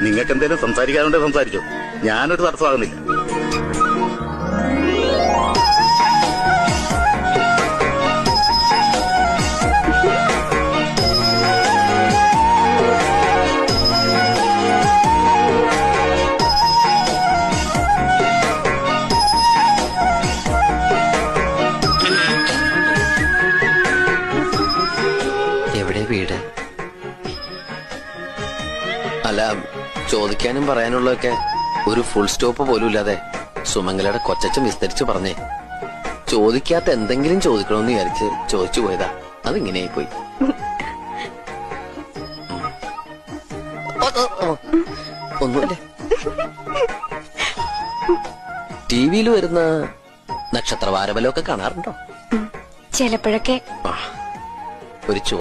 നിങ്ങൾക്ക് എന്തെങ്കിലും സംസാരിക്കാനുണ്ടെ സംസാരിച്ചോ, ഞാനൊരു തടസ്സമാകുന്നില്ല. എവിടെ വീട്? അല്ല, ചോദിക്കാനും പറയാനുള്ളതൊക്കെ ഒരു ഫുൾ സ്റ്റോപ്പ് പോലും ഇല്ലാതെ സുമംഗലയുടെ കൊച്ചച്ഛൻ വിസ്തരിച്ച് പറഞ്ഞേ. ചോദിക്കാത്ത എന്തെങ്കിലും ചോദിക്കണമെന്ന് വിചാരിച്ച് ചോദിച്ചു പോയതാ. അതിങ്ങനെയായി പോയി. ഒന്നുമില്ല. ടിവിയിൽ വരുന്ന നക്ഷത്രവാരബലമൊക്കെ കാണാറുണ്ടോ? ചിലപ്പോഴൊക്കെ. ഒരു